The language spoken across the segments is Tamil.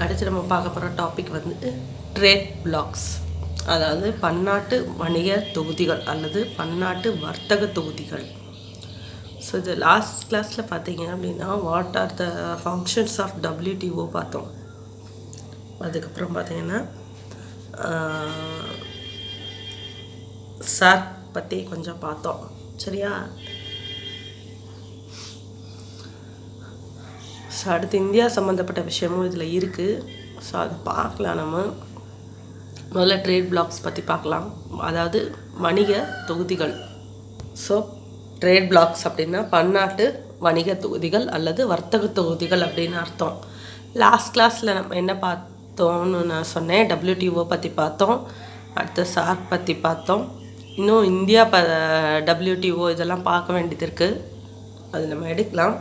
அடுத்து நம்ம பார்க்க போகிற டாபிக் வந்து ட்ரேட் பிளாக்ஸ், அதாவது பன்னாட்டு வணிக தொகுதிகள் அல்லது பன்னாட்டு வர்த்தக தொகுதிகள். ஸோ இது லாஸ்ட் கிளாஸில் பார்த்தீங்க அப்படின்னா what are the functions of WTO பார்த்தோம். அதுக்கப்புறம் பார்த்தீங்கன்னா சார்க் பற்றி கொஞ்சம் பார்த்தோம். சரியா? ஸோ அடுத்து இந்தியா சம்மந்தப்பட்ட விஷயமும் இதில் இருக்குது. ஸோ அது பார்க்கலாம். நம்ம முதல்ல ட்ரேட் பிளாக்ஸ் பற்றி பார்க்கலாம், அதாவது வணிக தொகுதிகள். ஸோ ட்ரேட் பிளாக்ஸ் அப்படின்னா பன்னாட்டு வணிக தொகுதிகள் அல்லது வர்த்தக தொகுதிகள் அப்படின்னு அர்த்தம். லாஸ்ட் கிளாஸில் நம்ம என்ன பார்த்தோம்னு நான் சொன்னேன், WTO பற்றி பார்த்தோம், அடுத்து சார்க் பற்றி பார்த்தோம். இன்னும் இந்தியா WTO இதெல்லாம் பார்க்க வேண்டியது இருக்குது, அது நம்ம எடுக்கலாம்.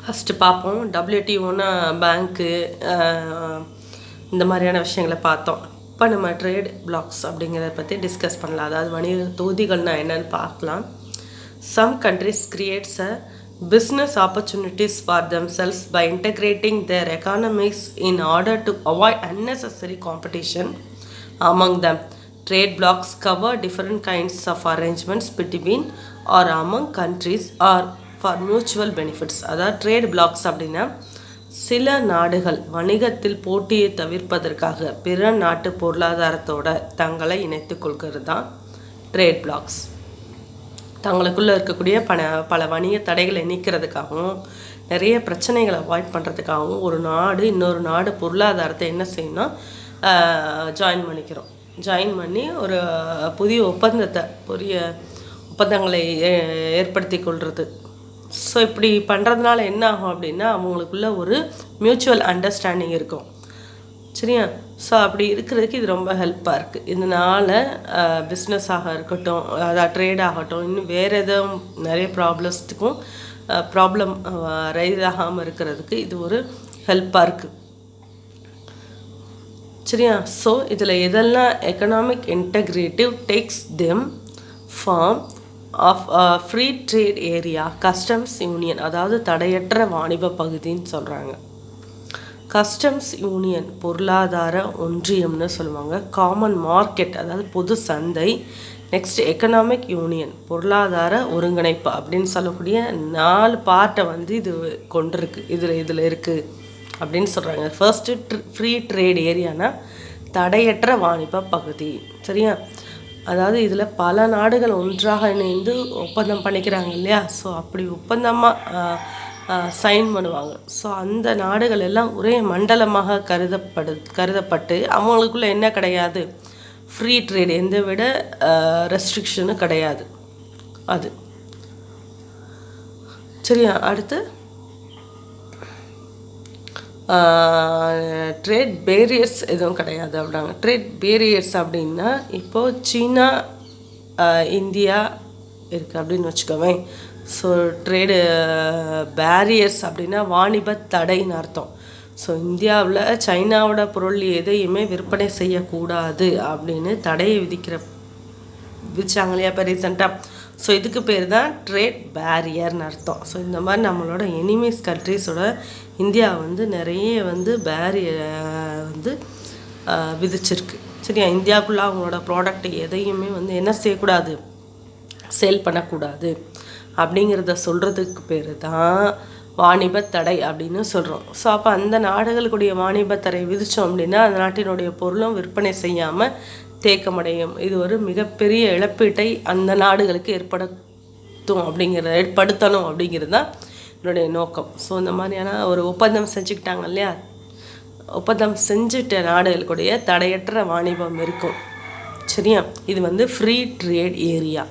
ஃபஸ்ட்டு பார்ப்போம். WTOன்னா பேங்க்கு, இந்த மாதிரியான விஷயங்களை பார்த்தோம். இப்போ நம்ம ட்ரேட் பிளாக்ஸ் அப்படிங்கிறத பற்றி டிஸ்கஸ் பண்ணலாம், அதாவது வணிக தொகுதிகள்னால் என்னென்னு பார்க்கலாம். Some countries creates a business opportunities for themselves by integrating their economies in order to avoid unnecessary competition among them. Trade blocks cover different kinds of arrangements between or among countries or for mutual benefits. அதாவது ட்ரேட் பிளாக்ஸ் அப்படின்னா சில நாடுகள் வணிகத்தில் போட்டியை தவிர்ப்பதற்காக பிற நாட்டு பொருளாதாரத்தோட தங்களை இணைத்துக் கொள்கிறது தான் ட்ரேட் பிளாக்ஸ். தங்களுக்குள்ளே இருக்கக்கூடிய பல வணிக தடைகளை நீக்கிறதுக்காகவும் நிறைய பிரச்சனைகளை அவாய்ட் பண்ணுறதுக்காகவும் ஒரு நாடு இன்னொரு நாடு பொருளாதாரத்தை என்ன செய்யணும்னா ஜாயின் பண்ணி ஒரு புதிய ஒப்பந்தங்களை ஏற்படுத்தி கொள்வது. ஸோ இப்படி பண்ணுறதுனால என்ன ஆகும் அப்படின்னா அவங்களுக்குள்ள ஒரு மியூச்சுவல் அண்டர்ஸ்டாண்டிங் இருக்கும். சரியா? ஸோ அப்படி இருக்கிறதுக்கு இது ரொம்ப ஹெல்ப்பாக இருக்குது. இதனால் பிஸ்னஸாக இருக்கட்டும், அதாவது ட்ரேட் ஆகட்டும், இன்னும் வேறு எதுவும் நிறைய ப்ராப்ளம் ரைஸ் ஆகாமல் இருக்கிறதுக்கு இது ஒரு ஹெல்ப்பாக இருக்குது. சரியா? ஸோ இதில் எதெல்லாம் economic integrative takes them form of free trade area, customs union, அதாவது தடையற்ற வாணிப பகுதின்னு சொல்கிறாங்க. கஸ்டம்ஸ் யூனியன் பொருளாதார ஒன்றியம்னு சொல்லுவாங்க. காமன் மார்க்கெட், அதாவது பொது சந்தை. நெக்ஸ்ட் எக்கனாமிக் யூனியன் பொருளாதார ஒருங்கிணைப்பு அப்படின்னு சொல்லக்கூடிய 4 பார்ட்டை வந்து இது கொண்டிருக்கு, இதில் இருக்குது அப்படின்னு சொல்கிறாங்க. ஃபர்ஸ்ட்டு ஃப்ரீ ட்ரேட் ஏரியானா தடையற்ற வாணிப பகுதி. சரியா? அதாவது இதில் பல நாடுகள் ஒன்றாக இணைந்து ஒப்பந்தம் பண்ணிக்கிறாங்க இல்லையா? ஸோ அப்படி ஒப்பந்தமாக சைன் பண்ணுவாங்க. ஸோ அந்த நாடுகள் எல்லாம் ஒரே மண்டலமாக கருதப்பட்டு அவங்களுக்குள்ள என்ன கிடையாது, ஃப்ரீ ட்ரேட், எந்த விட ரெஸ்ட்ரிக்ஷனும் கிடையாது. அது சரியா? அடுத்து ட்ரேட் பேரியர்ஸ் எதுவும் கிடையாது அப்படின்னாங்க. ட்ரேட் பேரியர்ஸ் அப்படின்னா இப்போது சீனா இந்தியா இருக்குது அப்படின்னு வச்சுக்கோவேன். ஸோ ட்ரேடு பேரியர்ஸ் அப்படின்னா வாணிப தடைன்னு அர்த்தம். ஸோ இந்தியாவில் சைனாவோட பொருள் எதையுமே விற்பனை செய்யக்கூடாது அப்படின்னு தடையை விதிச்சாங்க இல்லையா இப்போ ரீசெண்டாக. ஸோ இதுக்கு பேர் தான் ட்ரேட் பேரியர்னு அர்த்தம். ஸோ இந்த மாதிரி நம்மளோட எனிமீஸ் கண்ட்ரிஸோட இந்தியா வந்து நிறைய வந்து பேரியர் வந்து விதிச்சிருக்கு. சரியா? இந்தியாவுக்குள்ளே அவங்களோட ப்ராடக்ட் எதையுமே வந்து என்ன செய்யக்கூடாது, சேல் பண்ணக்கூடாது அப்படிங்கிறத சொல்கிறதுக்கு பேர் தான் வாணிப தடை அப்படின்னு சொல்கிறோம். ஸோ அப்போ அந்த நாடுகளுக்குடைய வாணிப தடை விதித்தோம் அப்படின்னா அந்த நாட்டினுடைய பொருளும் விற்பனை செய்யாமல் தேக்கமடையும். இது ஒரு மிகப்பெரிய இழப்பீட்டை அந்த நாடுகளுக்கு ஏற்படுத்தணும் அப்படிங்கிறது தான் என்னுடைய நோக்கம். ஸோ இந்த மாதிரியான ஒரு ஒப்பந்தம் செஞ்சுக்கிட்டாங்க இல்லையா, ஒப்பந்தம் செஞ்சுட்ட நாடுகளுக்குடைய தடையற்ற வாணிபம் இருக்கும். சரியா? இது வந்து ஃப்ரீ ட்ரேட் ஏரியா.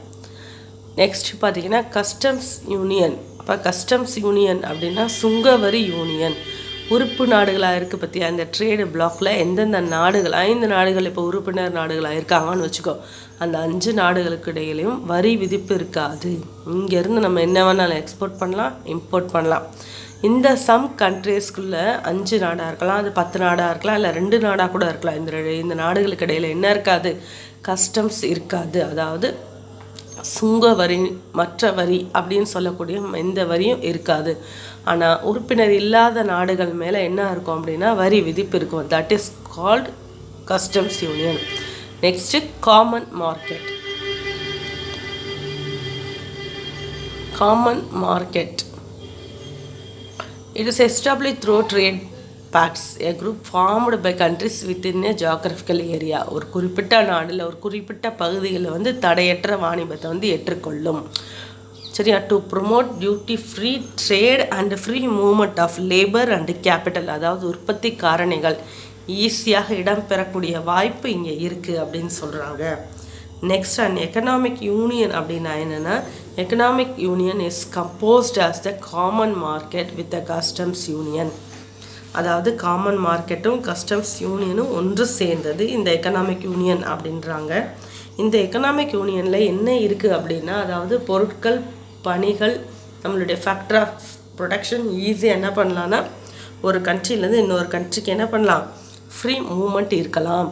நெக்ஸ்ட் பார்த்தீங்கன்னா கஸ்டம்ஸ் யூனியன். இப்போ கஸ்டம்ஸ் யூனியன் அப்படின்னா சுங்கவரி யூனியன். உறுப்பு நாடுகளாக இருக்குது பற்றியா அந்த ட்ரேடு பிளாக்ல எந்தெந்த நாடுகள், 5 நாடுகள் இப்போ உறுப்பினர் நாடுகளாக இருக்காங்கன்னு வச்சுக்கோ. அந்த 5 நாடுகளுக்கு இடையிலையும் வரி விதிப்பு இருக்காது. இங்கேருந்து நம்ம என்ன வேணாலும் எக்ஸ்போர்ட் பண்ணலாம், இம்போர்ட் பண்ணலாம். இந்த சம் கண்ட்ரீஸ்குள்ளே 5 நாடாக இருக்கலாம், அது 10 நாடாக இருக்கலாம், இல்லை 2 நாடாக கூட இருக்கலாம். இந்த நாடுகளுக்கு இடையில் என்ன இருக்காது, கஸ்டம்ஸ் இருக்காது. அதாவது சுங்க வரி, மற்ற வரி அப்படின்னு சொல்லக்கூடிய எந்த வரியும் இருக்காது. ஆனால் உறுப்பினர் இல்லாத நாடுகள் மேலே என்ன இருக்கும் அப்படின்னா வரி விதிப்பு இருக்கும். That is called customs union. Next common market. Common market. It is established through trade pacts, a group formed by countries within a geographical area. ஒரு குறிப்பிட்ட நாடில் ஒரு குறிப்பிட்ட பகுதிகளில் வந்து தடையற்ற வாணிபத்தை வந்து ஏற்றுக்கொள்ளும். சரியா? To promote duty free trade and free movement of labour and capital. அதாவது உற்பத்தி காரணிகள் ஈஸியாக இடம்பெறக்கூடிய வாய்ப்பு இங்கே இருக்குது அப்படின்னு சொல்கிறாங்க. நெக்ஸ்ட் அண்ட் எக்கனாமிக் யூனியன் அப்படின்னா என்னென்னா, economic union is composed as the common market with the customs union. அதாவது காமன் மார்க்கெட்டும் கஸ்டம்ஸ் யூனியனும் ஒன்று சேர்ந்தது இந்த எக்கனாமிக் யூனியன் அப்படின்றாங்க. இந்த எக்கனாமிக் யூனியனில் என்ன இருக்குது அப்படின்னா, அதாவது பொருட்கள், பணிகள், நம்மளுடைய ஃபேக்டர் ஆஃப் ப்ரொடக்ஷன் ஈஸியாக என்ன பண்ணலான்னா ஒரு கண்ட்ரிலேருந்து இன்னொரு கண்ட்ரிக்கு என்ன பண்ணலாம், ஃப்ரீ மூமெண்ட் இருக்கலாம்.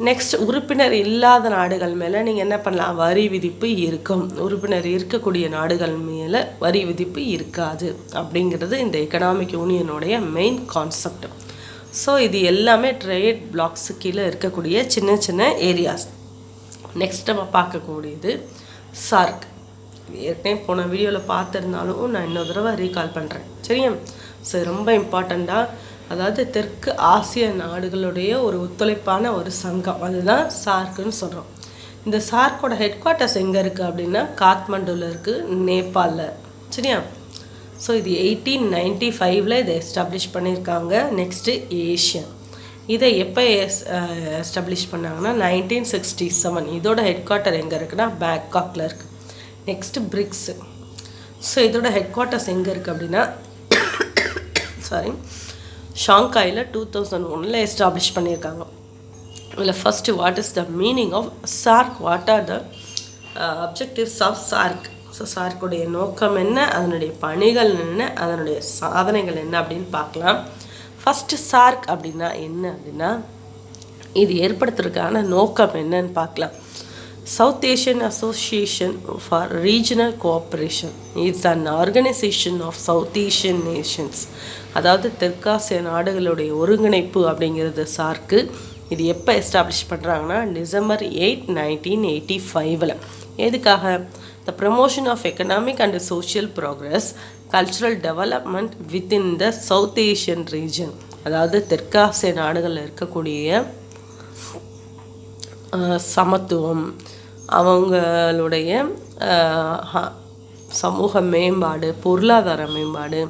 நெக்ஸ்ட், உறுப்பினர் இல்லாத நாடுகள் மேலே நீங்கள் என்ன பண்ணலாம், வரி விதிப்பு இருக்கும். உறுப்பினர் இருக்கக்கூடிய நாடுகள் மேலே வரி விதிப்பு இருக்காது அப்படிங்கிறது இந்த எக்கனாமிக் யூனியனுடைய மெயின் கான்செப்ட். ஸோ இது எல்லாமே ட்ரேட் பிளாக்ஸு கீழே இருக்கக்கூடிய சின்ன சின்ன ஏரியாஸ். நெக்ஸ்ட் நம்ம பார்க்கக்கூடியது சார்க். ஏற்கனவே போன வீடியோவில் பார்த்துருந்தாலும் நான் இன்னொரு தடவை ரீகால் பண்ணுறேன். சரியா? ஸோ ரொம்ப இம்பார்ட்டண்ட்டாக, அதாவது தெற்கு ஆசிய நாடுகளுடைய ஒரு ஒத்துழைப்பான ஒரு சங்கம், அதுதான் சார்க்குன்னு சொல்கிறோம். இந்த சார்க்கோட ஹெட் குவார்ட்டர்ஸ் எங்கே இருக்குது அப்படின்னா காத்மண்டுவில் இருக்குது, நேபாளில். சரியா? ஸோ இது 1895 இதை எஸ்டாப்ளிஷ் பண்ணியிருக்காங்க. Next Asian. இதை எப்போ எஸ்டாப்ளிஷ் பண்ணாங்கன்னா 1967. இதோட ஹெட் குவார்ட்டர் எங்கே இருக்குன்னா பேங்காக்கில் இருக்குது. Next BRICS. ஸோ இதோட ஹெட் குவார்ட்டர்ஸ் எங்கே இருக்குது அப்படின்னா ஷாங்காயில் 2001 எஸ்டாப்ளிஷ் பண்ணியிருக்காங்க. இதில் first what is the meaning of SAARC, what are the objectives of SAARC. So சார்க்குடைய நோக்கம் என்ன, அதனுடைய பணிகள் என்ன, அதனுடைய சாதனைகள் என்ன அப்படின்னு பார்க்கலாம். ஃபஸ்ட்டு சார்க் அப்படின்னா என்ன அப்படின்னா, இது ஏற்படுத்துறதுக்கான நோக்கம் என்னன்னு பார்க்கலாம். South Asian Association for Regional Cooperation is an organization of South Asian nations. அதாவது தெற்காசிய நாடுகளுடைய ஒருங்கிணைப்பு அப்படிங்கிறது சார்க்கு. இது எப்போ எஸ்டாப்ளிஷ் பண்ணுறாங்கன்னா December 8, 1985. எதுக்காக? The promotion of economic and social progress, cultural development within the South Asian region. அதாவது தெற்காசிய நாடுகளில் இருக்கக்கூடிய சமத்துவம், அவங்களுடைய சமூக மேம்பாடு, பொருளாதார மேம்பாடு,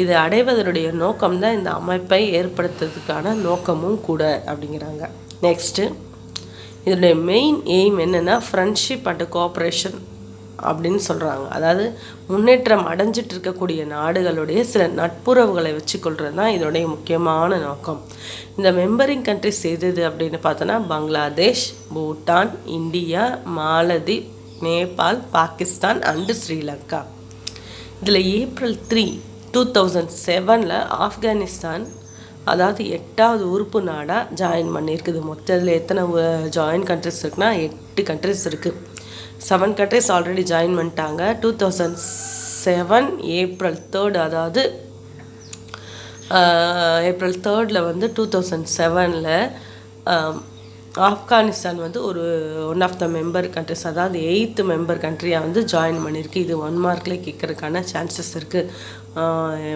இதை அடைவதனுடைய நோக்கம்தான் இந்த அமைப்பை ஏற்படுத்துறதுக்கான நோக்கமும் கூட அப்படிங்கிறாங்க. நெக்ஸ்ட்டு, இதனுடைய மெயின் எய்ம் என்னென்னா ஃப்ரெண்ட்ஷிப் அண்ட் கோஆப்ரேஷன் அப்படின்னு சொல்கிறாங்க. அதாவது முன்னேற்றம் அடைஞ்சிட்டு இருக்கக்கூடிய நாடுகளுடைய சில நட்புறவுகளை வச்சுக்கொள்கிறது தான் இதோடைய முக்கியமான நோக்கம். இந்த மெம்பரிங் கண்ட்ரிஸ் எது அப்படின்னு பார்த்தோன்னா பங்களாதேஷ், பூட்டான், இந்தியா, மாலத்தீப், நேபாள், பாகிஸ்தான் அண்டு ஸ்ரீலங்கா. இதில் April 3, 2007 ஆப்கானிஸ்தான், அதாவது 8வது உறுப்பு நாடாக ஜாயின் பண்ணியிருக்குது. மொத்தத்தில் எத்தனை ஜாயின் கண்ட்ரிஸ் இருக்குன்னா 8 கண்ட்ரிஸ் இருக்குது. 7 கண்ட்ரிஸ் ஆல்ரெடி ஜாயின் பண்ணிட்டாங்க. 2007 April 3, அதாவது April 3 வந்து 2007 ஆப்கானிஸ்தான் வந்து ஒரு one of the member countries, அதாவது 8th மெம்பர் கண்ட்ரியாக வந்து ஜாயின் பண்ணியிருக்கு. இது 1 மார்க்கில் கேட்குறதுக்கான சான்சஸ் இருக்குது.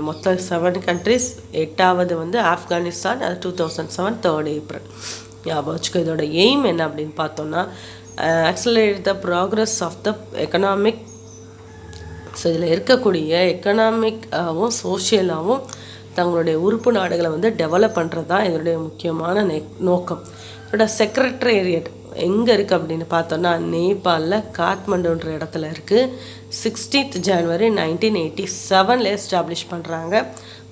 மொத்தம் 7 கண்ட்ரிஸ், 8வது வந்து ஆப்கானிஸ்தான், அது 2007 3rd April. ஞாபகம் வச்சுக்கோ. இதோட எய்ம் என்ன அப்படின்னு பார்த்தோன்னா accelerate the progress of the economic. So இதில் இருக்கக்கூடிய எக்கனாமிக்காகவும் சோஷியலாகவும் தங்களுடைய உறுப்பு நாடுகளை வந்து டெவலப் பண்ணுறது தான் இதனுடைய முக்கியமான நோக்கம். இதோட செக்ரட்டரியேட் எங்கே இருக்குது அப்படின்னு பார்த்தோன்னா நேபாளில் காத்மண்டுன்ற இடத்துல இருக்குது. 16th January 1987 எஸ்டாப்ளிஷ் பண்ணுறாங்க.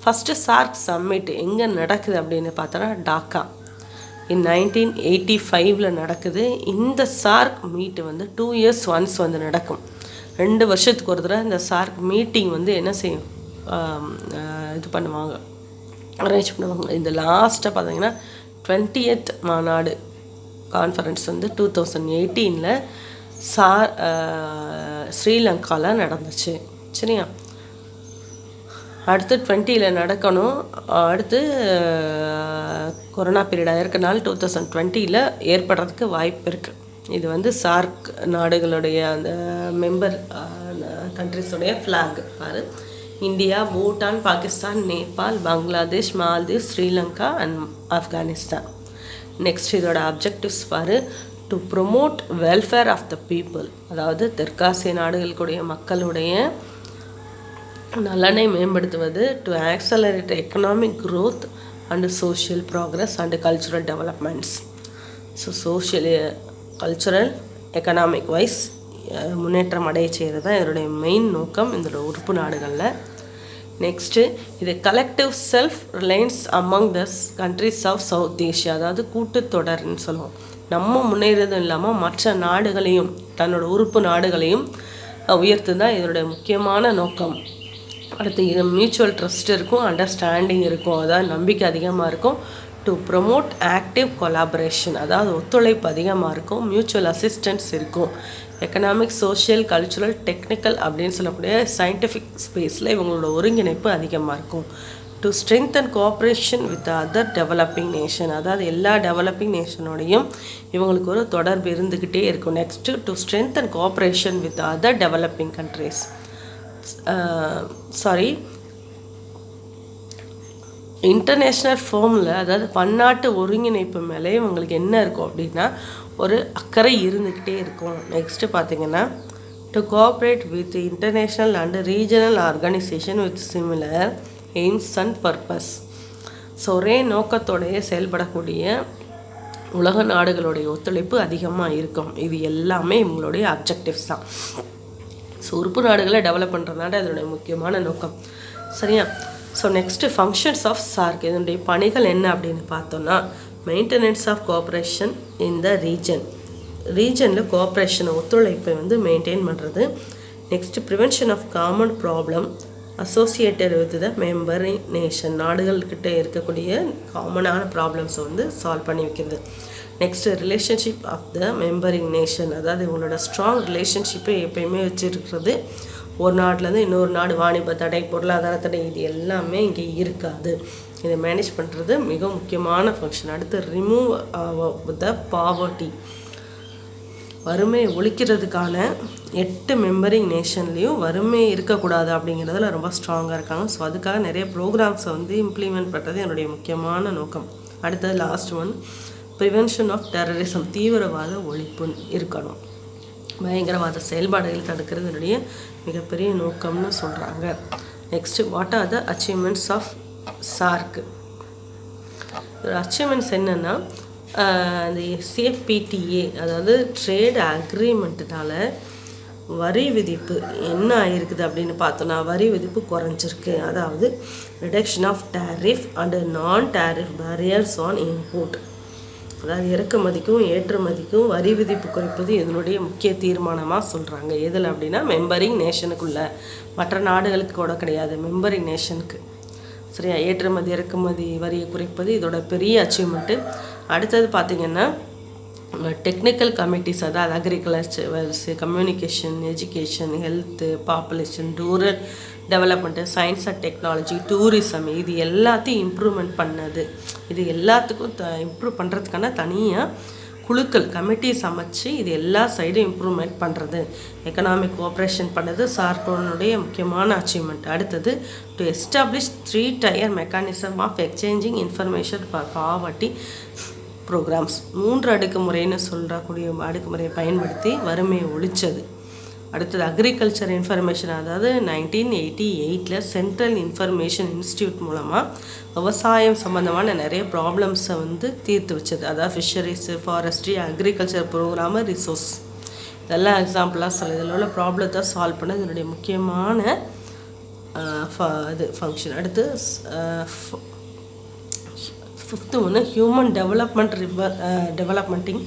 ஃபஸ்ட்டு சார்க் சம்மிட் எங்கே நடக்குது அப்படின்னு பார்த்தோன்னா டாக்கா in 1985 நடக்குது. இந்த சார்க் மீட் வந்து 2 years once வந்து நடக்கும். 2 வருஷத்துக்கு ஒரு தடவை இந்த சார்க் மீட்டிங் வந்து என்ன செய்யும், இது பண்ணுவாங்க, அரேஞ்ச் பண்ணுவாங்க. இந்த லாஸ்ட்டாக பார்த்தீங்கன்னா 20th மாநாடு கான்ஃபரன்ஸ் வந்து 2018 ஸ்ரீலங்காவில் நடந்துச்சு. சரியா, அடுத்து 2020 நடக்கணும். அடுத்து கொரோனா பீரியடாக இருக்கனால 2020 ஏற்படுறதுக்கு வாய்ப்பு இருக்குது. இது வந்து சார்க் நாடுகளுடைய அந்த மெம்பர் கண்ட்ரிஸுடைய ஃப்ளாக் பாரு. India, Bhutan, Pakistan, Nepal, Bangladesh, Maldives, Sri Lanka and Afghanistan. Next இதோட அப்ஜெக்டிவ்ஸ் பாரு. To promote welfare of the people, அதாவது தெற்காசிய நாடுகளுடைய மக்களுடைய நலனை மேம்படுத்துவது. To accelerate economic growth and social progress and cultural developments. So social, cultural, economic wise முன்னேற்றம் அடைய செய்கிறது தான் இதனுடைய மெயின் நோக்கம் இதோட உறுப்பு நாடுகளில். நெக்ஸ்ட்டு இது collective self reliance among the countries of South Asia, அதாவது கூட்டுத்தொடர்ன்னு சொல்லுவோம். நம்ம முன்னேறதும் இல்லாமல் மற்ற நாடுகளையும் தன்னோட உறுப்பு நாடுகளையும் உயர்த்து தான் இதனுடைய முக்கியமான நோக்கம். அடுத்து இது மியூச்சுவல் ட்ரஸ்ட் இருக்கும், அண்டர்ஸ்டாண்டிங் இருக்கும், அதாவது நம்பிக்கை அதிகமாக இருக்கும். டு ப்ரொமோட் ஆக்டிவ் கொலாபரேஷன், அதாவது ஒத்துழைப்பு அதிகமாக இருக்கும். மியூச்சுவல் அசிஸ்டன்ஸ் இருக்கும். எக்கனாமிக், சோஷியல், கல்ச்சுரல், டெக்னிக்கல் அப்படின்னு சொல்லக்கூடிய சயின்டிஃபிக் ஸ்பேஸில் இவங்களோட ஒருங்கிணைப்பு அதிகமாக இருக்கும். To strengthen cooperation with other developing nation, அதாவது எல்லா டெவலப்பிங் நேஷனோடையும் இவங்களுக்கு ஒரு தொடர்பு இருந்துக்கிட்டே இருக்கும். Next to strengthen cooperation with other developing countries. International ஃபார்மில், அதாவது பன்னாட்டு ஒருங்கிணைப்பு மேலே இவங்களுக்கு என்ன இருக்கும் அப்படின்னா ஒரு அக்கறை இருந்துக்கிட்டே இருக்கும். நெக்ஸ்ட்டு பார்த்திங்கன்னா to cooperate with international and regional organisation with similar AIIMS and purpose. So ஒரே நோக்கத்தோடைய செயல்படக்கூடிய உலக நாடுகளுடைய ஒத்துழைப்பு அதிகமாக இருக்கும். இது எல்லாமே இவங்களுடைய அப்ஜெக்டிவ்ஸ் தான். ஸோ உறுப்பு நாடுகளை டெவலப் பண்ணுறதுனால அதனுடைய முக்கியமான நோக்கம். சரியா, so next functions of SAARC, இதனுடைய பணிகள் என்ன அப்படின்னு பார்த்தோன்னா maintenance of cooperation in the ரீஜனில் கோஆப்ரேஷனை ஒத்துழைப்பை வந்து மெயின்டைன் பண்ணுறது. Next prevention of common problem associated with the membering nation, நாடுகள்கிட்ட இருக்கக்கூடிய காமனான ப்ராப்ளம்ஸை வந்து சால்வ் பண்ணி வைக்கிறது. Next relationship of the membering nation, அதாவது இவங்களோட ஸ்ட்ராங் ரிலேஷன்ஷிப்பை எப்பயுமே வச்சுருக்கிறது. ஒரு நாட்டிலேருந்து இன்னொரு நாடு வாணிப தடை, பொருளாதார தடை, இது எல்லாமே இங்கே இருக்காது. இதை மேனேஜ் பண்ணுறது மிக முக்கியமான ஃபங்க்ஷன். அடுத்து ரிமூவ் த பாவர்ட்டி, வறுமையை ஒழிக்கிறதுக்கான 8 மெம்பரிங் நேஷன்லேயும் வறுமை இருக்கக்கூடாது அப்படிங்கிறதுல ரொம்ப ஸ்ட்ராங்காக இருக்காங்க. ஸோ அதுக்காக நிறைய ப்ரோக்ராம்ஸை வந்து இம்ப்ளிமெண்ட் பண்ணுறது என்னுடைய முக்கியமான நோக்கம். அடுத்தது last one prevention of terrorism, தீவிரவாத ஒழிப்பு இருக்கணும். பயங்கரவாத செயல்பாடுகள் தடுக்கிறது என்னுடைய மிகப்பெரிய நோக்கம்னு சொல்கிறாங்க. Next what are the achievements of SAARC. Achievements என்னென்னா இந்த CFPTA, அதாவது ட்ரேட் அக்ரிமெண்ட்டுனால வரி விதிப்பு என்ன ஆகிருக்குது அப்படின்னு பார்த்தோன்னா வரி விதிப்பு குறைஞ்சிருக்கு. அதாவது ரிடக்ஷன் ஆஃப் டேரிஃப் அண்ட் நான் டேரிஃப் பேரியர்ஸ் ஆன் இம்போர்ட், அதாவது இறக்குமதிக்கும் ஏற்றுமதிக்கும் வரி விதிப்பு குறைப்பது இதனுடைய முக்கிய தீர்மானமாக சொல்கிறாங்க. எதில் அப்படின்னா மெம்பரிங் நேஷனுக்குள்ளே, மற்ற நாடுகளுக்கு கூட கிடையாது, மெம்பரிங் நேஷனுக்கு. சரியா, ஏற்றுமதி இறக்குமதி வரியை குறைப்பது இதோட பெரிய அச்சீவ்மெண்ட்டு. அடுத்தது பார்த்திங்கன்னா டெக்னிக்கல் கமிட்டிஸ், அதாவது agriculture, communication, education, health, population, rural development, science and technology, tourism, இது எல்லாத்தையும் இம்ப்ரூவ்மெண்ட் பண்ணது. இது எல்லாத்துக்கும் இம்ப்ரூவ் பண்ணுறதுக்கான தனியாக குழுக்கள், கமிட்டிஸ் அமைச்சு இது எல்லா சைடும் இம்ப்ரூவ்மெண்ட் பண்ணுறது. எக்கனாமிக் கோஆப்ரேஷன் பண்ணது சார்கோனுடைய முக்கியமான அச்சீவ்மெண்ட். அடுத்தது to establish 3 tier mechanism of exchanging information for poverty programmes, 3 அடுக்குமுறைன்னு சொல்கிறக்கூடிய அடுக்குமுறையை பயன்படுத்தி வறுமையை ஒழிச்சது. அடுத்தது அக்ரிகல்ச்சர் இன்ஃபர்மேஷன், அதாவது 1988 சென்ட்ரல் இன்ஃபர்மேஷன் இன்ஸ்டியூட் மூலமாக விவசாயம் சம்மந்தமான நிறைய ப்ராப்ளம்ஸை வந்து தீர்த்து வச்சது. அதாவது fisheries, forestry, agriculture programme, resource, இதெல்லாம் எக்ஸாம்பிளாக சொல்ல இதில் உள்ள ப்ராப்ளத்தை சால்வ் பண்ண இதனுடைய முக்கியமான இது ஃபங்க்ஷன். அடுத்து 5th ஒன்று ஹியூமன் டெவலப்மெண்ட்டிங்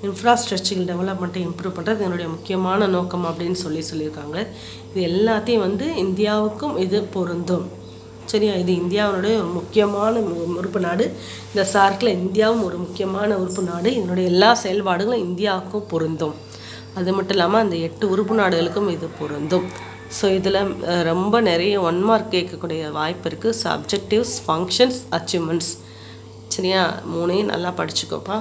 இன்ஃப்ராஸ்ட்ரக்சர் டெவலப்மெண்ட்டை இம்ப்ரூவ் பண்ணுறது என்னுடைய முக்கியமான நோக்கம் அப்படின்னு சொல்லியிருக்காங்க. இது எல்லாத்தையும் வந்து இந்தியாவுக்கும் இது பொருந்தும். சரியா, இது இந்தியாவுடைய ஒரு முக்கியமான உறுப்பு நாடு. இந்த சார்க்கில் இந்தியாவும் ஒரு முக்கியமான உறுப்பு நாடு. இதனுடைய எல்லா செயல்பாடுகளும் இந்தியாவுக்கும் பொருந்தும். அது மட்டும் இல்லாமல் அந்த 8 உறுப்பு நாடுகளுக்கும் இது பொருந்தும். ஸோ இதில் ரொம்ப நிறைய 1 மார்க் கேட்கக்கூடிய வாய்ப்பு இருக்குது. Subjectives, functions, achievements. சரியா, 3ஐயும் நல்லா படிச்சுக்கோப்பா.